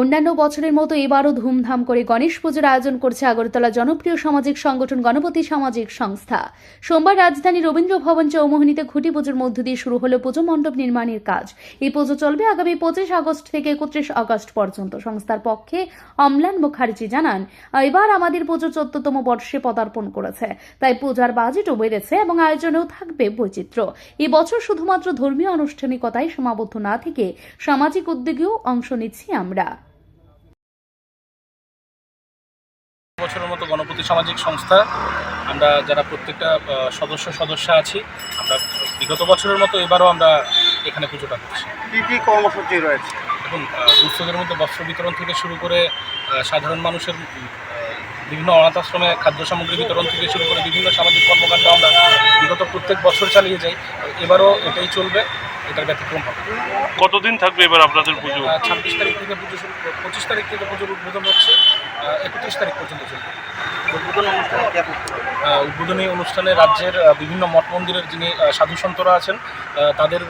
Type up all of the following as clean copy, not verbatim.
অন্যান্য বছরের মতো এবারও ধুমধাম করে গণেশ পুজোর আয়োজন করছে আগরতলা জনপ্রিয় সামাজিক সংগঠন গণপতি সামাজিক সংস্থা। সোমবার রাজধানী রবীন্দ্র ভবন চৌমুহনীতে খুঁটি পুজোর মধ্য দিয়ে শুরু হলো পুজো মণ্ডপ নির্মাণের কাজ। এই পুজো চলবে আগামী 25 আগস্ট থেকে 31 আগস্ট পর্যন্ত। সংস্থার পক্ষে অম্লান মুখার্জি জানান, এবার আমাদের পুজো 14তম বর্ষে পদার্পণ করেছে, তাই পূজার বাজেটও বেড়েছে এবং আয়োজনেও থাকবে বৈচিত্র্য। এই বছর শুধুমাত্র ধর্মীয় আনুষ্ঠানিকতায় সীমাবদ্ধ না থেকে সামাজিক উদ্যোগেও অংশ নিচ্ছি আমরা। বছরের মতো গণপতি সামাজিক সংস্থা আমরা যারা প্রত্যেকটা সদস্য আছি, আমরা বিগত বছরের মতো এবারও আমরা এখানে পুজোটা করছি। কী কী কর্মসূচি রয়েছে? এখন দুস্থদের মধ্যে বস্ত্র বিতরণ থেকে শুরু করে সাধারণ মানুষের বিভিন্ন অনাথ আশ্রমে খাদ্য সামগ্রী বিতরণ থেকে শুরু করে বিভিন্ন সামাজিক কর্মকাণ্ড আমরা বিগত প্রত্যেক বছর চালিয়ে যাই। এবারও এটাই চলবে, এটার ব্যতিক্রম হবে। কতদিন থাকবে এবার আপনাদের পুজো? 26 তারিখ থেকে পুজো শুরু, 25 তারিখ থেকে পুজোর উদ্বোধন হচ্ছে, 31 তারিখ পর্যন্ত চলবে। উদ্বোধনী অনুষ্ঠানে রাজ্যের বিভিন্ন মঠ মন্দিরের যিনি সাধু সন্তরা আছেন তাদের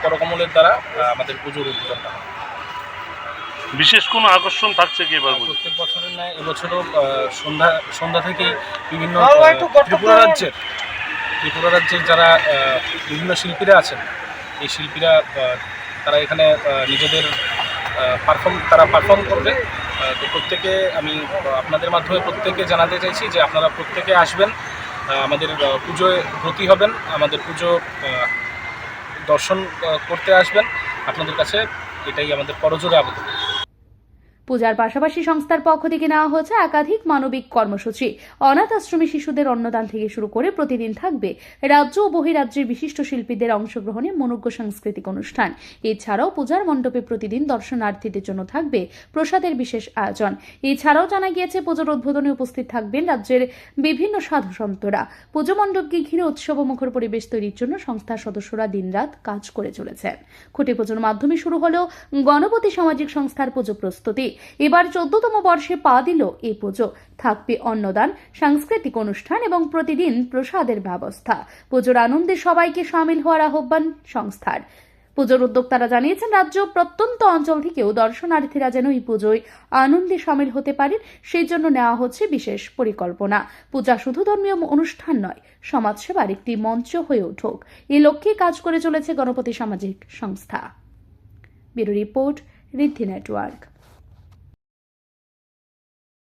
করকমলের দ্বারা আমাদের পুজোর উদ্বোধনটা হয়। বিশেষ কোনো আকর্ষণ থাকছে কি এবার? প্রত্যেক বছরের ন্যায় এবছরও সন্ধ্যা থেকেই বিভিন্ন ত্রিপুরা রাজ্যের যারা বিভিন্ন শিল্পীরা আছেন, এই শিল্পীরা তারা এখানে নিজেদের পারফর্ম করবে। তো প্রত্যেকে আমি আপনাদের মাধ্যমে প্রত্যেকে জানাতে চাইছি যে আপনারা প্রত্যেকে আসবেন, আমাদের পুজোয় ব্রতী হবেন, আমাদের পুজো দর্শন করতে আসবেন। আপনাদের কাছে এটাই আমাদের করজোড়ে আবেদন। পূজার পাশাপাশি সংস্থার পক্ষ থেকে নেওয়া হয়েছে একাধিক মানবিক কর্মসূচি। অনাথ আশ্রমী শিশুদের অন্নদান থেকে শুরু করে প্রতিদিন থাকবে রাজ্য ও বহিরাজ্যের বিশিষ্ট শিল্পীদের অংশগ্রহণে মনোজ্ঞ সাংস্কৃতিক অনুষ্ঠান। এছাড়াও পূজার মণ্ডপে প্রতিদিন দর্শনার্থীদের জন্য থাকবে প্রসাদের বিশেষ আয়োজন। এছাড়াও জানা গিয়েছে পুজোর উদ্বোধনে উপস্থিত থাকবেন রাজ্যের বিভিন্ন সাধু সন্তরা। পুজো মণ্ডপকে ঘিরে উৎসবমুখর পরিবেশ তৈরির জন্য সংস্থার সদস্যরা দিনরাত কাজ করে চলেছেন। খুঁটি পুজোর মাধ্যমে শুরু হলো গণপতি সামাজিক সংস্থার পুজো প্রস্তুতি। এবার 14তম বর্ষে পা দিল এই পুজো। থাকবে অন্নদান, সাংস্কৃতিক অনুষ্ঠান এবং প্রতিদিন প্রসাদের ব্যবস্থা। পুজোর আনন্দে সবাইকে সামিল হওয়ার আহ্বান সংস্থার। পুজোর উদ্যোক্তারা জানিয়েছেন, রাজ্য প্রত্যন্ত অঞ্চল থেকেও দর্শনার্থীরা যেন এই পুজোয় আনন্দে সামিল হতে পারেন, সেই জন্য নেওয়া হচ্ছে বিশেষ পরিকল্পনা। পূজা শুধু ধর্মীয় অনুষ্ঠান নয়, সমাজসেবার একটি মঞ্চ হয়ে উঠুক, এই লক্ষ্যে কাজ করে চলেছে গণপতি সামাজিক সংস্থা। ব্যুরো রিপোর্ট, ঋদ্ধি নেটওয়ার্ক।